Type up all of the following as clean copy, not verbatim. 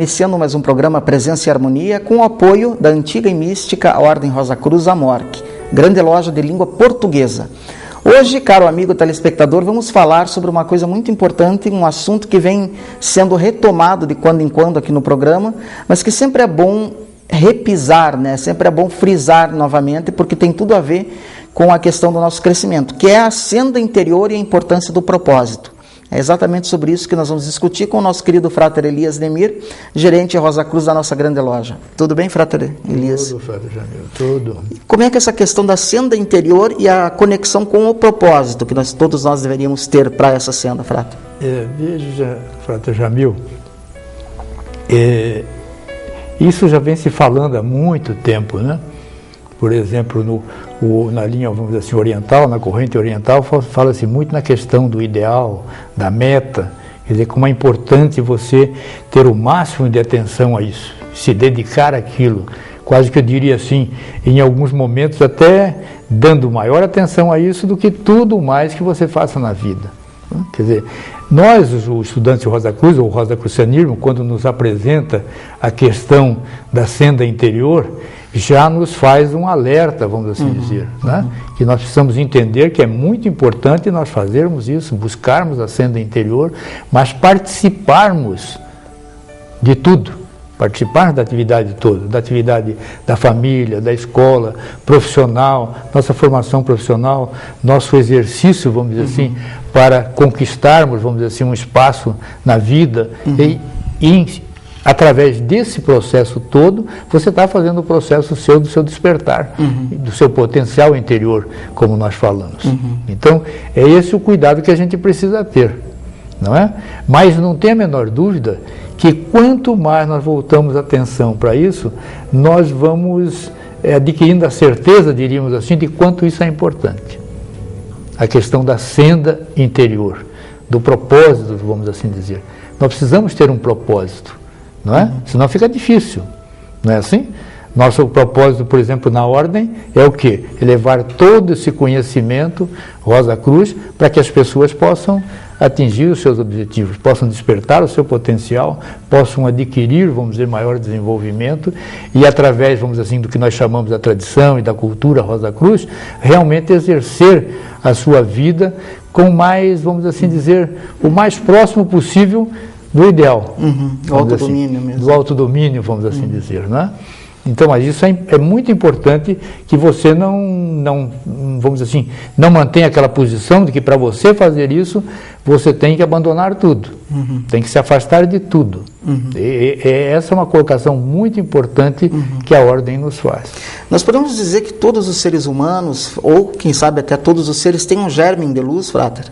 iniciando mais um programa Presença e Harmonia com o apoio da antiga e mística Ordem Rosa Cruz Amorque, grande loja de língua portuguesa. Hoje, caro amigo telespectador, vamos falar sobre uma coisa muito importante, um assunto que vem sendo retomado de quando em quando aqui no programa, mas que sempre é bom repisar, né? Sempre é bom frisar novamente, porque tem tudo a ver com a questão do nosso crescimento, que é a senda interior e a importância do propósito. É exatamente sobre isso que nós vamos discutir com o nosso querido Frater Elias Demir, gerente Rosa Cruz da nossa grande loja. Tudo bem, Frater Elias? Tudo, Frater Jamil, tudo. Como é que essa questão da senda interior e a conexão com o propósito que todos nós deveríamos ter para essa senda, Frater? Veja, Frater Jamil, isso já vem se falando há muito tempo, né? Por exemplo, na linha, vamos dizer assim, oriental, na corrente oriental, fala-se muito na questão do ideal, da meta, quer dizer, como é importante você ter o máximo de atenção a isso, se dedicar àquilo, quase que eu diria assim, em alguns momentos até dando maior atenção a isso do que tudo mais que você faça na vida. Quer dizer, nós, os estudantes de Rosa Cruz, ou Rosa Crucianismo, quando nos apresenta a questão da senda interior, já nos faz um alerta, vamos assim dizer, né? Que nós precisamos entender que é muito importante nós fazermos isso, buscarmos a senda interior, mas participarmos de tudo, participarmos da atividade toda, da atividade da família, da escola, profissional, nossa formação profissional, nosso exercício, vamos dizer assim, para conquistarmos, vamos dizer assim, um espaço na vida e através desse processo todo, você está fazendo o processo do seu despertar, do seu potencial interior, como nós falamos. Então, é esse o cuidado que a gente precisa ter, não é? Mas não tem a menor dúvida que quanto mais nós voltamos a atenção para isso, nós vamos adquirindo a certeza, diríamos assim, de quanto isso é importante. A questão da senda interior, do propósito, vamos assim dizer. Nós precisamos ter um propósito, não é? Senão fica difícil, não é assim? Nosso propósito, por exemplo, na ordem é o quê? Elevar todo esse conhecimento, Rosa Cruz, para que as pessoas possam atingir os seus objetivos, possam despertar o seu potencial, possam adquirir, vamos dizer, maior desenvolvimento e através, vamos dizer assim, do que nós chamamos da tradição e da cultura Rosa Cruz, realmente exercer a sua vida com mais, vamos assim dizer, o mais próximo possível do ideal. Do autodomínio assim, mesmo. Do autodomínio, vamos assim dizer, né? Então, mas isso é muito importante que você não, vamos dizer assim, não mantenha aquela posição de que para você fazer isso, você tem que abandonar tudo, tem que se afastar de tudo. Essa é uma colocação muito importante que a ordem nos faz. Nós podemos dizer que todos os seres humanos, ou quem sabe até todos os seres, têm um germe de luz, Frater?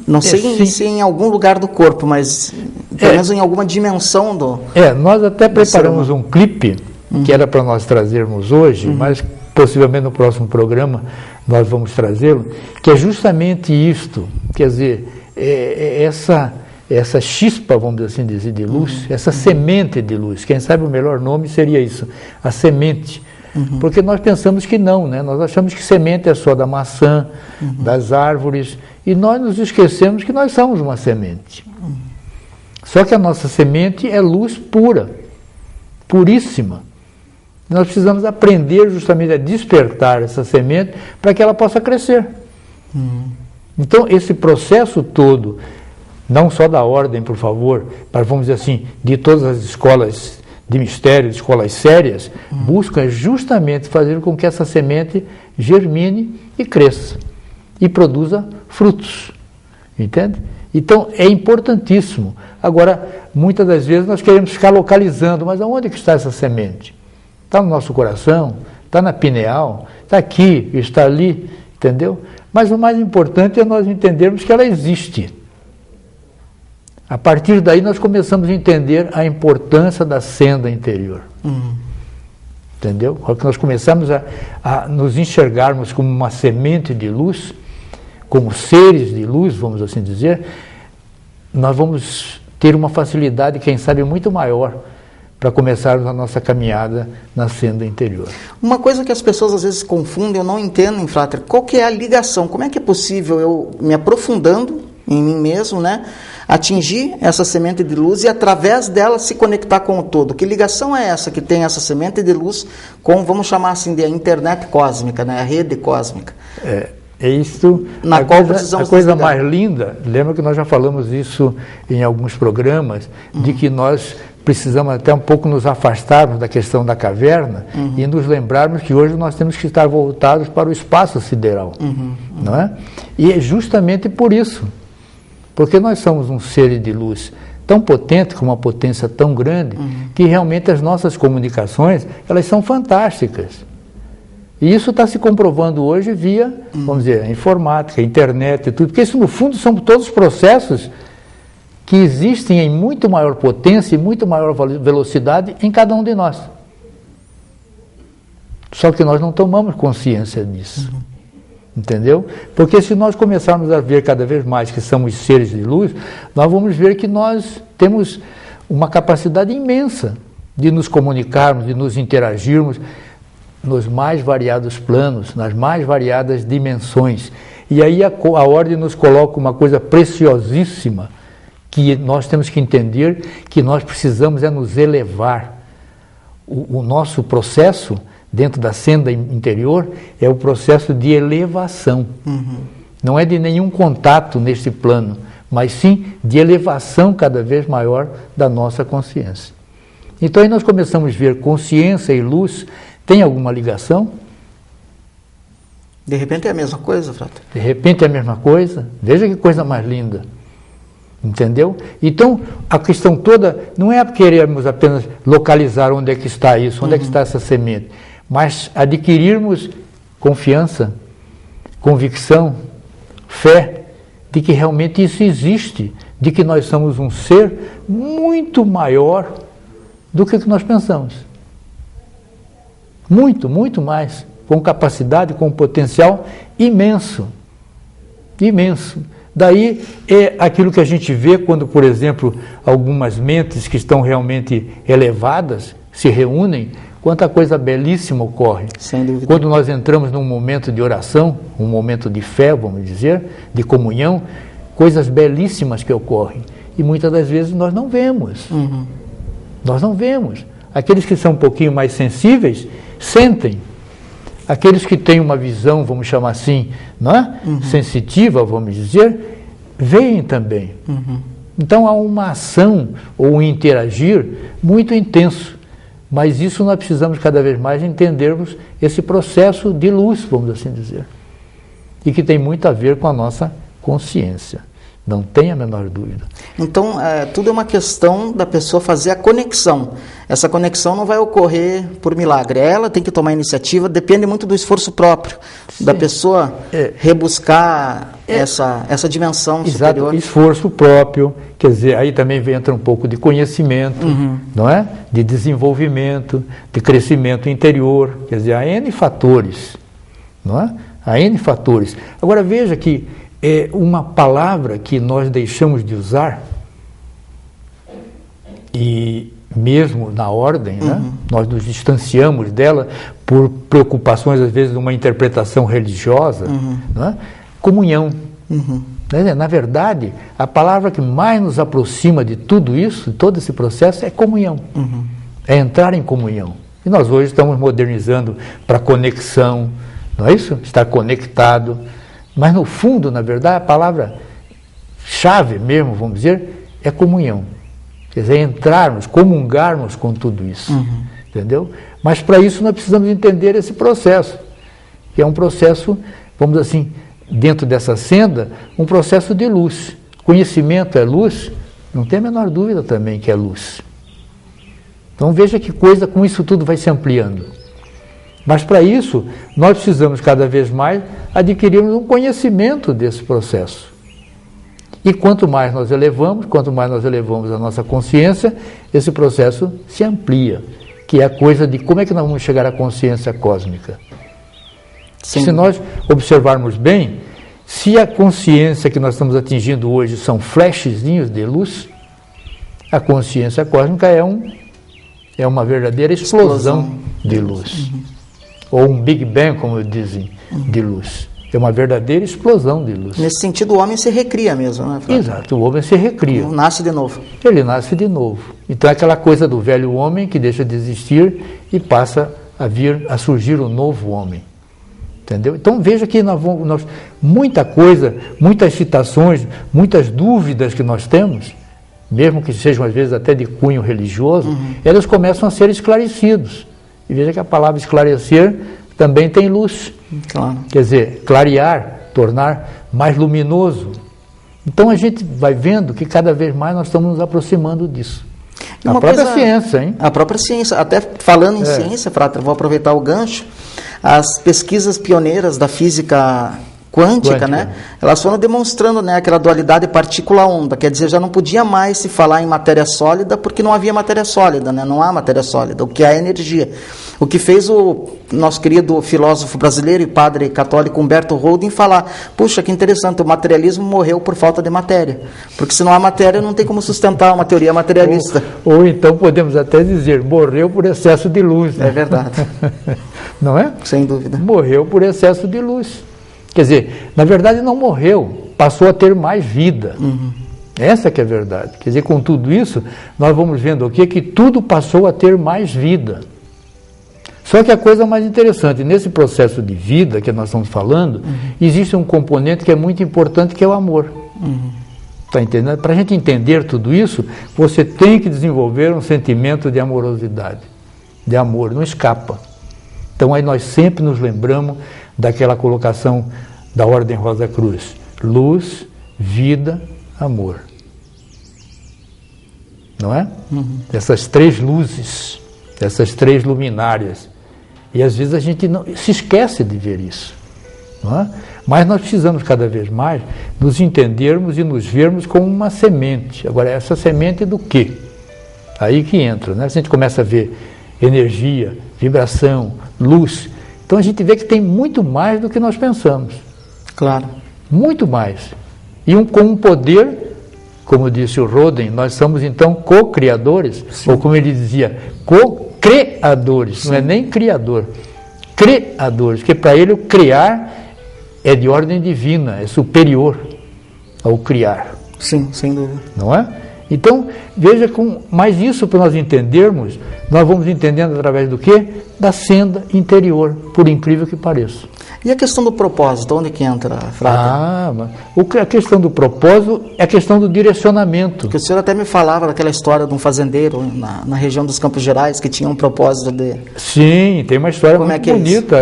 Não sei se em algum lugar do corpo, mas pelo menos em alguma dimensão do... nós até preparamos um clipe que era para nós trazermos hoje, mas possivelmente no próximo programa nós vamos trazê-lo, que é justamente isto, quer dizer, essa chispa, vamos assim dizer, de luz, essa semente de luz, quem sabe o melhor nome seria isso, a semente. Porque nós pensamos que não, né? Nós achamos que semente é só da maçã, das árvores, e nós nos esquecemos que nós somos uma semente. Só que a nossa semente é luz pura, puríssima. Nós precisamos aprender justamente a despertar essa semente para que ela possa crescer. Então, esse processo todo, não só da ordem, por favor, mas vamos dizer assim, de todas as escolas de mistério, de escolas sérias, busca justamente fazer com que essa semente germine e cresça e produza frutos, entende? Então é importantíssimo. Agora, muitas das vezes nós queremos ficar localizando, mas aonde que está essa semente? Está no nosso coração, está na pineal, está aqui, está ali, entendeu? Mas o mais importante é nós entendermos que ela existe. A partir daí nós começamos a entender a importância da senda interior. Entendeu? Quando nós começamos a nos enxergarmos como uma semente de luz, como seres de luz, vamos assim dizer, nós vamos ter uma facilidade, quem sabe, muito maior para começarmos a nossa caminhada na senda interior. Uma coisa que as pessoas às vezes confundem, eu não entendo, Frater, qual que é a ligação? Como é que é possível eu, me aprofundando, em mim mesmo, né? Atingir essa semente de luz e através dela se conectar com o todo. Que ligação é essa que tem essa semente de luz com, vamos chamar assim, de a internet cósmica, né? A rede cósmica? É isso. Na qual precisamos a coisa mais linda, lembra que nós já falamos isso em alguns programas, de que nós precisamos até um pouco nos afastarmos da questão da caverna e nos lembrarmos que hoje nós temos que estar voltados para o espaço sideral, não é? E é justamente por isso, porque nós somos um ser de luz tão potente, com uma potência tão grande, que realmente as nossas comunicações, elas são fantásticas. E isso está se comprovando hoje via, vamos dizer, a informática, a internet e tudo, porque isso no fundo são todos processos que existem em muito maior potência e muito maior velocidade em cada um de nós. Só que nós não tomamos consciência disso. Entendeu? Porque se nós começarmos a ver cada vez mais que somos seres de luz, nós vamos ver que nós temos uma capacidade imensa de nos comunicarmos, de nos interagirmos nos mais variados planos, nas mais variadas dimensões. E aí a ordem nos coloca uma coisa preciosíssima, que nós temos que entender que nós precisamos é nos elevar. O nosso processo dentro da senda interior é o processo de elevação. Não é de nenhum contato neste plano, mas sim de elevação cada vez maior da nossa consciência. Então aí nós começamos a ver consciência e luz. Tem alguma ligação? De repente é a mesma coisa, Frater? De repente é a mesma coisa? Veja que coisa mais linda. Entendeu? Então, a questão toda não é querermos apenas localizar onde é que está isso, onde é que está essa semente, mas adquirirmos confiança, convicção, fé, de que realmente isso existe, de que nós somos um ser muito maior do que nós pensamos. Muito, muito mais, com capacidade, com potencial imenso, imenso. Daí é aquilo que a gente vê quando, por exemplo, algumas mentes que estão realmente elevadas se reúnem, quanta coisa belíssima ocorre. Sem dúvida. Quando nós entramos num momento de oração, um momento de fé, vamos dizer, de comunhão, coisas belíssimas que ocorrem. E muitas das vezes nós não vemos. Nós não vemos. Aqueles que são um pouquinho mais sensíveis, sentem. Aqueles que têm uma visão, vamos chamar assim, não é? Sensitiva, vamos dizer, veem também. Então há uma ação ou um interagir muito intenso. Mas isso nós precisamos cada vez mais entendermos esse processo de luz, vamos assim dizer. E que tem muito a ver com a nossa consciência. Não tem a menor dúvida. Então, tudo é uma questão da pessoa fazer a conexão. Essa conexão não vai ocorrer por milagre. Ela tem que tomar iniciativa, depende muito do esforço próprio, da pessoa rebuscar essa dimensão superior. Esforço próprio, quer dizer, aí também entra um pouco de conhecimento, não é? De desenvolvimento, de crescimento interior, quer dizer, há N fatores, não é? Há N fatores. Agora veja que é uma palavra que nós deixamos de usar, e mesmo na ordem, né, nós nos distanciamos dela por preocupações, às vezes, de uma interpretação religiosa, né, comunhão. Na verdade, a palavra que mais nos aproxima de tudo isso, de todo esse processo, é comunhão. É entrar em comunhão. E nós hoje estamos modernizando para conexão, não é isso? Estar conectado. Mas no fundo, na verdade, a palavra-chave mesmo, vamos dizer, é comunhão. Quer dizer, entrarmos, comungarmos com tudo isso. Entendeu? Mas para isso nós precisamos entender esse processo, que é um processo, vamos assim, dentro dessa senda, um processo de luz. Conhecimento é luz, não tem a menor dúvida também que é luz. Então veja que coisa, com isso tudo vai se ampliando. Mas para isso, nós precisamos cada vez mais adquirirmos um conhecimento desse processo. E quanto mais nós elevamos a nossa consciência, esse processo se amplia, que é a coisa de como é que nós vamos chegar à consciência cósmica. Sim. Se nós observarmos bem, se a consciência que nós estamos atingindo hoje são flashzinhos de luz, a consciência cósmica é uma verdadeira explosão de luz. Ou um Big Bang, como dizem, de luz. É uma verdadeira explosão de luz. Nesse sentido, o homem se recria mesmo, né, Frade? Exato, o homem se recria. Ele nasce de novo. Ele nasce de novo. Então é aquela coisa do velho homem que deixa de existir e passa a surgir um novo homem. Entendeu? Então veja que muita coisa, muitas citações, muitas dúvidas que nós temos, mesmo que sejam às vezes até de cunho religioso, elas começam a ser esclarecidos. E veja que a palavra esclarecer também tem luz. Claro. Quer dizer, clarear, tornar mais luminoso. Então a gente vai vendo que cada vez mais nós estamos nos aproximando disso. A própria ciência, hein? A própria ciência. Até falando em ciência, Frater, vou aproveitar o gancho. As pesquisas pioneiras da física quântica, né? Elas foram demonstrando, né, aquela dualidade partícula-onda, quer dizer, já não podia mais se falar em matéria sólida porque não havia matéria sólida, né? Não há matéria sólida, o que há é energia. O que fez o nosso querido filósofo brasileiro e padre católico Humberto Holden falar, puxa, que interessante, o materialismo morreu por falta de matéria, porque se não há matéria não tem como sustentar uma teoria materialista. Ou então podemos até dizer, morreu por excesso de luz. Né? É verdade. Não é? Sem dúvida. Morreu por excesso de luz. Quer dizer, na verdade não morreu, passou a ter mais vida. Essa que é a verdade. Quer dizer, com tudo isso, nós vamos vendo o quê? Que tudo passou a ter mais vida. Só que a coisa mais interessante, nesse processo de vida que nós estamos falando, existe um componente que é muito importante, que é o amor. Está entendendo? Para a gente entender tudo isso, você tem que desenvolver um sentimento de amorosidade, de amor, não escapa. Então aí nós sempre nos lembramos daquela colocação da Ordem Rosa Cruz: luz, vida, amor. Não é? Essas três luzes, essas três luminárias. E às vezes a gente não se esquece de ver isso. Não é? Mas nós precisamos cada vez mais nos entendermos e nos vermos como uma semente. Agora, essa semente do quê? Aí que entra, né? A gente começa a ver energia, vibração, luz. Então a gente vê que tem muito mais do que nós pensamos. Claro. Muito mais. E com um poder, como disse o Roden, nós somos então co-criadores, ou como ele dizia, co-criadores, não é nem criador, criadores, porque para ele o criar é de ordem divina, é superior ao criar. Sim, sem dúvida. Não é? Então, veja, mas isso para nós entendermos, nós vamos entendendo através do quê? Da senda interior, por incrível que pareça. E a questão do propósito, onde que entra, Frater? A questão do propósito é a questão do direcionamento. Porque o senhor até me falava daquela história de um fazendeiro na região dos Campos Gerais, que tinha um propósito de... Sim, tem uma história muito bonita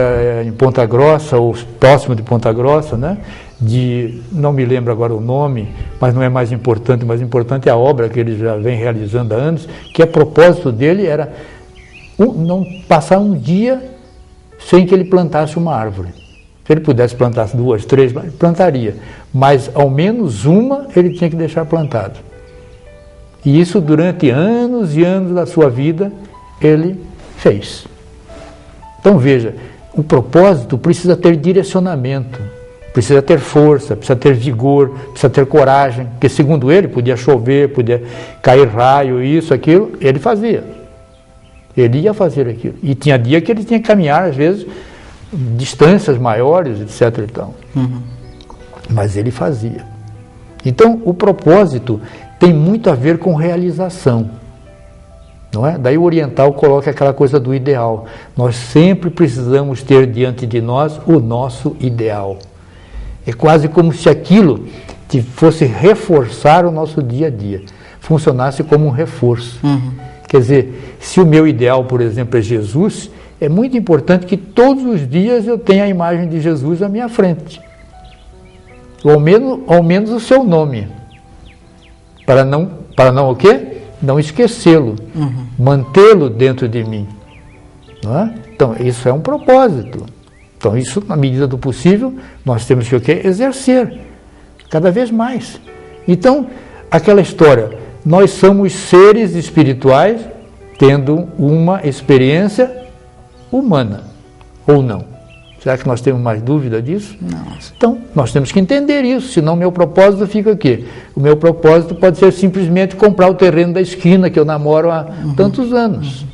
em Ponta Grossa, ou próximo de Ponta Grossa, né? Não me lembro agora o nome, mas não é mais importante, mais importante é a obra que ele já vem realizando há anos, que a propósito dele era não passar um dia sem que ele plantasse uma árvore. Se ele pudesse plantar 2, 3, plantaria, mas ao menos uma ele tinha que deixar plantado. E isso durante anos e anos da sua vida ele fez. Então veja, o propósito precisa ter direcionamento, precisa ter força, precisa ter vigor, precisa ter coragem, porque segundo ele podia chover, podia cair raio, isso, aquilo, ele fazia. Ele ia fazer aquilo. E tinha dia que ele tinha que caminhar, às vezes, distâncias maiores, etc. Então. Mas ele fazia. Então, o propósito tem muito a ver com realização. Não é? Daí o oriental coloca aquela coisa do ideal. Nós sempre precisamos ter diante de nós o nosso ideal. É quase como se aquilo fosse reforçar o nosso dia a dia, funcionasse como um reforço. Quer dizer, se o meu ideal, por exemplo, é Jesus, é muito importante que todos os dias eu tenha a imagem de Jesus à minha frente. Ou ao menos o seu nome. Para não o quê? Não esquecê-lo. Mantê-lo dentro de mim. Não é? Então, isso é um propósito. Então, isso, na medida do possível, nós temos que o quê? Exercer. Cada vez mais. Então, aquela história, nós somos seres espirituais tendo uma experiência humana, ou não? Será que nós temos mais dúvida disso? Não. Então, nós temos que entender isso, senão meu propósito fica o quê? O meu propósito pode ser simplesmente comprar o terreno da esquina que eu namoro há tantos anos.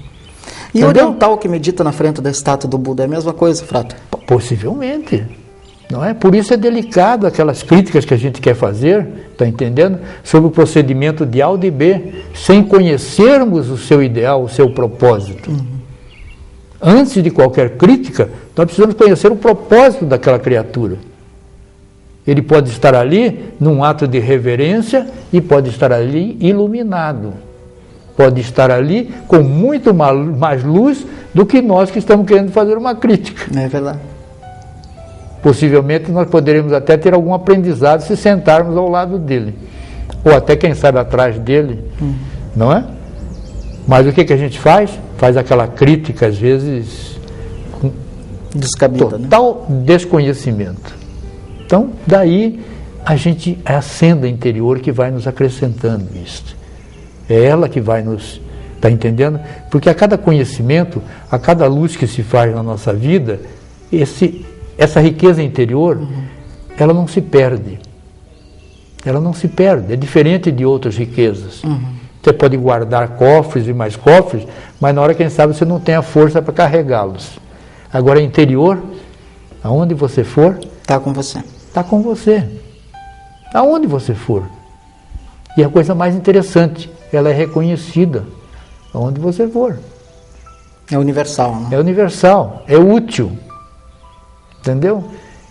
E o oriental que medita na frente da estátua do Buda é a mesma coisa, Frater? Possivelmente. Não é? Por isso é delicado aquelas críticas que a gente quer fazer, está entendendo? Sobre o procedimento de A ou de B, sem conhecermos o seu ideal, o seu propósito. Antes de qualquer crítica, nós precisamos conhecer o propósito daquela criatura. Ele pode estar ali num ato de reverência e pode estar ali iluminado. Pode estar ali com muito mais luz do que nós que estamos querendo fazer uma crítica. É verdade. Possivelmente nós poderemos até ter algum aprendizado se sentarmos ao lado dele. Ou até, quem sabe, atrás dele. Não é? Mas o que a gente faz? Faz aquela crítica, às vezes, com descabida, total desconhecimento. Então, daí, é a senda interior que vai nos acrescentando isto. É ela que vai nos... Está entendendo? Porque a cada conhecimento, a cada luz que se faz na nossa vida, essa riqueza interior, ela não se perde. Ela não se perde. É diferente de outras riquezas. Você pode guardar cofres e mais cofres, mas na hora, quem sabe, você não tem a força para carregá-los. Agora, interior, aonde você for... Está com você. Está com você. Aonde você for. E a coisa mais interessante, ela é reconhecida aonde você for. É universal, né? É universal, é útil. Entendeu?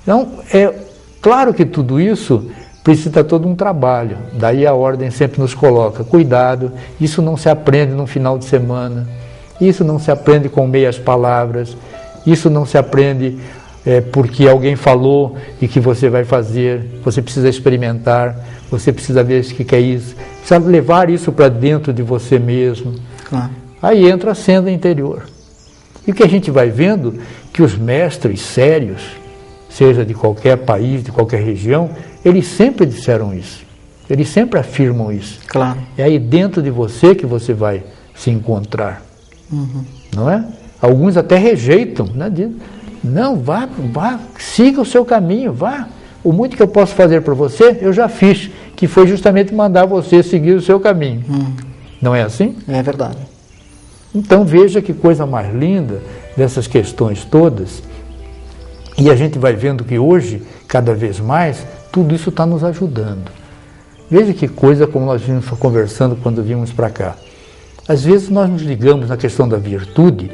Então, é claro que tudo isso precisa todo um trabalho. Daí a ordem sempre nos coloca, cuidado, isso não se aprende no final de semana, isso não se aprende com meias palavras, isso não se aprende porque alguém falou e que você vai fazer. Você precisa experimentar, você precisa ver o que é isso, precisa levar isso para dentro de você mesmo. Claro. Aí entra a senda interior. E o que a gente vai vendo, que os mestres sérios, seja de qualquer país, de qualquer região, eles sempre disseram isso. Eles sempre afirmam isso. Claro. É aí dentro de você que você vai se encontrar. Não é? Alguns até rejeitam, né? Dizem, não, vá, siga o seu caminho, vá. O muito que eu posso fazer para você, eu já fiz, que foi justamente mandar você seguir o seu caminho. Não é assim? É verdade. Então veja que coisa mais linda dessas questões todas. E a gente vai vendo que hoje, cada vez mais, tudo isso está nos ajudando. Veja que coisa, como nós vimos conversando quando vimos para cá. Às vezes nós nos ligamos na questão da virtude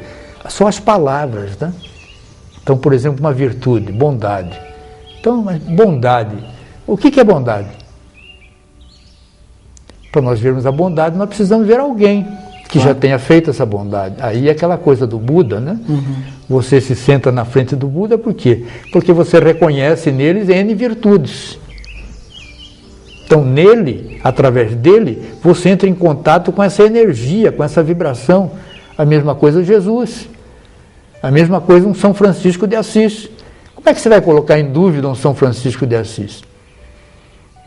só às palavras, né? Então, por exemplo, uma virtude, bondade. Então, mas bondade, o que é bondade? Para nós vermos a bondade, nós precisamos ver alguém que já tenha feito essa bondade. Aí é aquela coisa do Buda, né? Você se senta na frente do Buda, por quê? Porque você reconhece neles N virtudes. Então, nele, através dele, você entra em contato com essa energia, com essa vibração. A mesma coisa Jesus. A mesma coisa um São Francisco de Assis. Como é que você vai colocar em dúvida um São Francisco de Assis?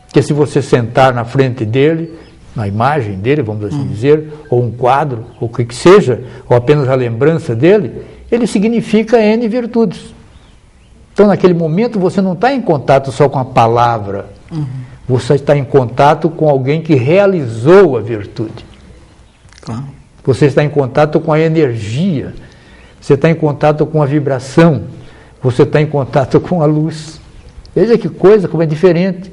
Porque se você sentar na frente dele, na imagem dele, vamos assim dizer, ou um quadro, ou o que seja, ou apenas a lembrança dele, ele significa N virtudes. Então, naquele momento, você não está em contato só com a palavra, você está em contato com alguém que realizou a virtude. Claro. Você está em contato com a energia, você está em contato com a vibração, você está em contato com a luz. Veja que coisa, como é diferente.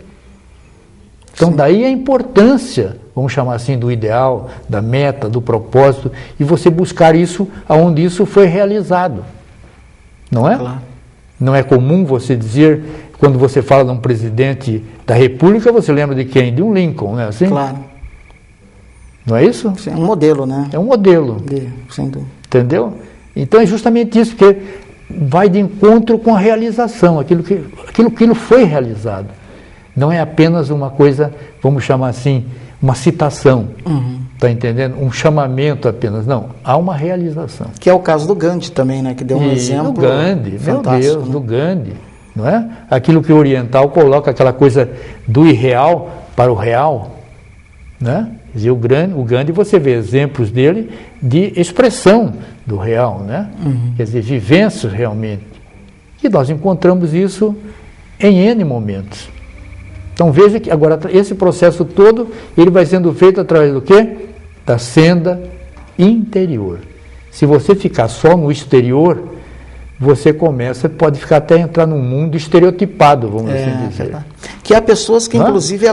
Então, daí a importância, vamos chamar assim, do ideal, da meta, do propósito, e você buscar isso aonde isso foi realizado. Não é? Claro. Não é comum você dizer, quando você fala de um presidente da República, você lembra de quem? De um Lincoln, não é assim? Claro. Não é isso? É um modelo, né? É um modelo. Sem dúvida. Entendeu? Então é justamente isso, porque vai de encontro com a realização, aquilo que foi realizado. Não é apenas uma coisa, vamos chamar assim, uma citação, está entendendo? Um chamamento apenas, não, há uma realização. Que é o caso do Gandhi também, né? Que deu um exemplo do Gandhi, meu Deus, né? do Gandhi, não é? Aquilo que o oriental coloca, aquela coisa do irreal para o real, né? Quer dizer, o Gandhi, você vê exemplos dele de expressão do real, né? Quer dizer, vivências realmente. E nós encontramos isso em N momentos. Então veja que agora esse processo todo, ele vai sendo feito através do quê? Da senda interior. Se você ficar só no exterior, você pode ficar até entrar num mundo estereotipado, vamos assim dizer. Que há pessoas que, inclusive,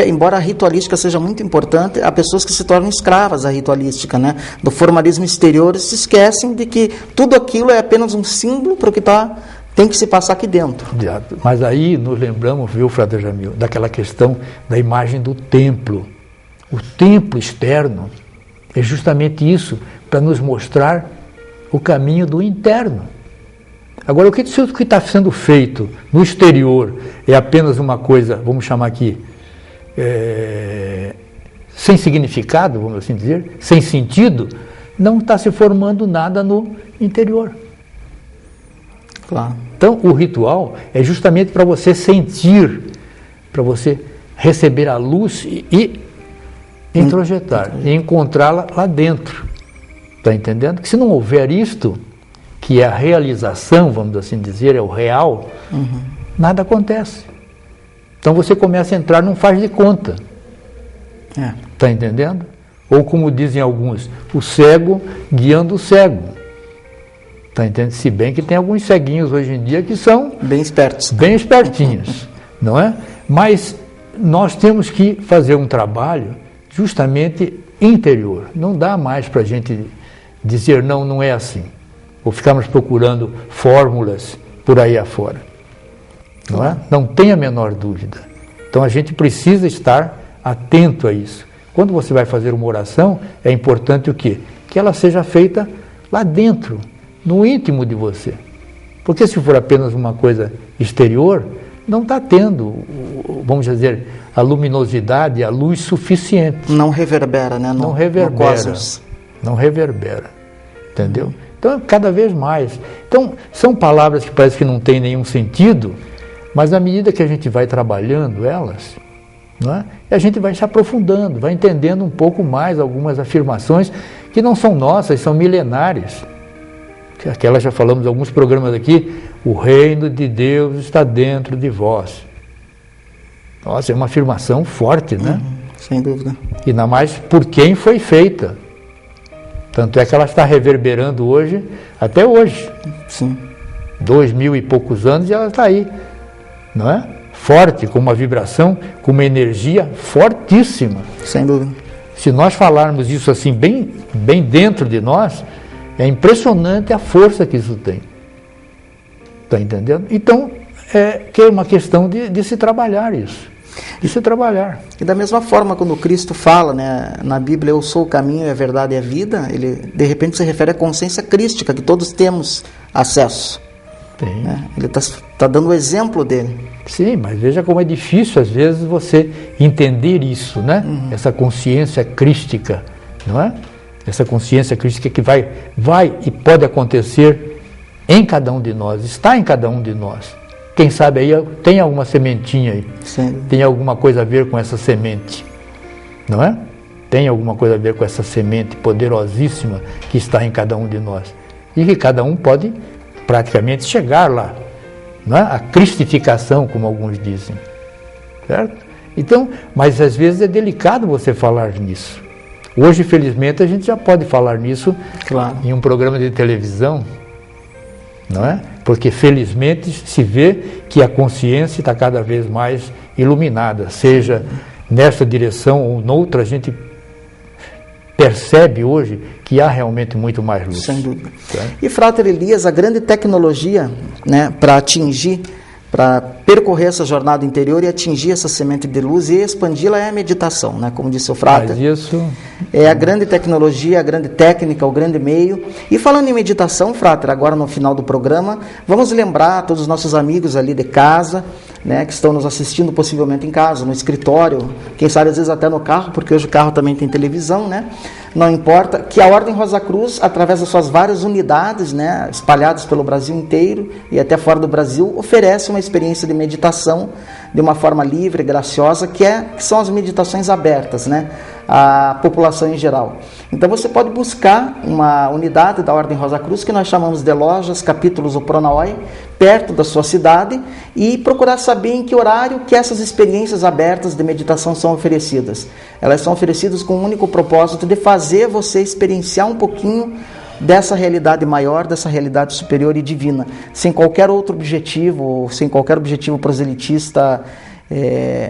embora a ritualística seja muito importante, há pessoas que se tornam escravas da ritualística, né? Do formalismo exterior, e se esquecem de que tudo aquilo é apenas um símbolo para o que tem que se passar aqui dentro. Mas aí nos lembramos, viu, Frade Jamil, daquela questão da imagem do templo. O templo externo é justamente isso, para nos mostrar o caminho do interno. Agora, o que está sendo feito no exterior é apenas uma coisa, vamos chamar aqui, sem significado, vamos assim dizer, sem sentido, não está se formando nada no interior. Claro. Então, o ritual é justamente para você sentir, para você receber a luz e introjetar, e encontrá-la lá dentro. Está entendendo? Que se não houver isto, que é a realização, vamos assim dizer, é o real, nada acontece. Então você começa a entrar num faz de conta. Está entendendo? Ou como dizem alguns, o cego guiando o cego. Está entendendo? Se bem que tem alguns ceguinhos hoje em dia que são bem espertos. Bem espertinhos, não é? Mas nós temos que fazer um trabalho justamente interior. Não dá mais para a gente dizer não é assim. Ou ficarmos procurando fórmulas por aí afora. Não é? Não tem a menor dúvida. Então a gente precisa estar atento a isso. Quando você vai fazer uma oração, é importante o quê? Que ela seja feita lá dentro, no íntimo de você. Porque se for apenas uma coisa exterior, não está tendo, vamos dizer, a luminosidade, a luz suficiente. Não reverbera, né? Não reverbera. Não reverbera. Entendeu? Então, cada vez mais. Então, são palavras que parece que não têm nenhum sentido, mas à medida que a gente vai trabalhando elas, não é? A gente vai se aprofundando, vai entendendo um pouco mais algumas afirmações que não são nossas, são milenares. Aquelas já falamos em alguns programas aqui, o reino de Deus está dentro de vós. Nossa, é uma afirmação forte, né? Sem dúvida. E ainda mais por quem foi feita. Tanto é que ela está reverberando hoje, até hoje. Sim. 2000 e poucos anos e ela está aí, não é? Forte, com uma vibração, com uma energia fortíssima. Sem dúvida. Se nós falarmos isso assim, bem dentro de nós, é impressionante a força que isso tem. Está entendendo? Então, que é uma questão de se trabalhar isso. De se trabalhar. E da mesma forma, quando Cristo fala, né, na Bíblia, eu sou o caminho, a verdade e a vida, ele de repente se refere à consciência crística, que todos temos acesso. Tem. Né? Ele está dando o exemplo dele. Sim, mas veja como é difícil, às vezes, você entender isso, né? Essa consciência crística, não é? Essa consciência crística que vai e pode acontecer em cada um de nós, está em cada um de nós. Quem sabe aí tem alguma sementinha aí, Sim. Tem alguma coisa a ver com essa semente, não é? Tem alguma coisa a ver com essa semente poderosíssima que está em cada um de nós. E que cada um pode praticamente chegar lá, não é? A cristificação, como alguns dizem, certo? Então, mas às vezes é delicado você falar nisso. Hoje, felizmente, a gente já pode falar nisso, claro, em um programa de televisão, não é? Porque felizmente se vê que a consciência está cada vez mais iluminada, seja nessa direção ou noutra, a gente percebe hoje que há realmente muito mais luz. Sem dúvida. Tá? E, Frater Elias, a grande tecnologia, né, para percorrer essa jornada interior e atingir essa semente de luz e expandi-la é a meditação, né? Como disse o Frater. Mas isso é a grande tecnologia, a grande técnica, o grande meio. E falando em meditação, Frater, agora no final do programa, vamos lembrar a todos os nossos amigos ali de casa, né, que estão nos assistindo possivelmente em casa, no escritório, quem sabe às vezes até no carro, porque hoje o carro também tem televisão, né? Não importa, que a Ordem Rosa Cruz, através das suas várias unidades, né, espalhadas pelo Brasil inteiro e até fora do Brasil, oferece uma experiência de meditação de uma forma livre, graciosa, que são as meditações abertas, né, à população em geral. Então você pode buscar uma unidade da Ordem Rosa Cruz, que nós chamamos de lojas, capítulos ou Pronaoi, perto da sua cidade, e procurar saber em que horário que essas experiências abertas de meditação são oferecidas. Elas são oferecidas com o único propósito de fazer você experienciar um pouquinho dessa realidade maior, dessa realidade superior e divina, sem qualquer outro objetivo, sem qualquer objetivo proselitista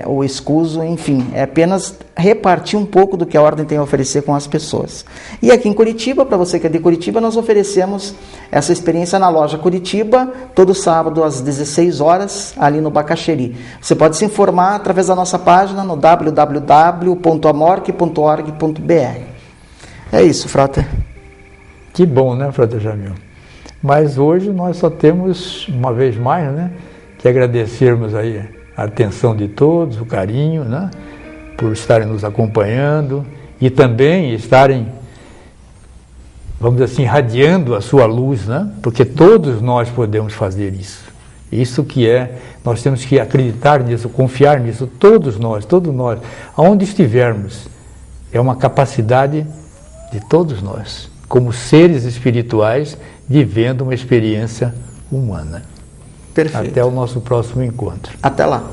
ou escuso, enfim, é apenas repartir um pouco do que a Ordem tem a oferecer com as pessoas. E aqui em Curitiba, para você que é de Curitiba, nós oferecemos essa experiência na loja Curitiba, todo sábado às 16 horas, ali no Bacaxeri. Você pode se informar através da nossa página no www.amorque.org.br. É isso, Frota. Que bom, né, Frota Jamil? Mas hoje nós só temos, uma vez mais, né, que agradecermos aí a atenção de todos, o carinho, né, por estarem nos acompanhando e também estarem, vamos dizer assim, irradiando a sua luz, né, porque todos nós podemos fazer isso. Isso que nós temos que acreditar nisso, confiar nisso, todos nós, aonde estivermos, é uma capacidade de todos nós, como seres espirituais, vivendo uma experiência humana. Perfeito. Até o nosso próximo encontro. Até lá.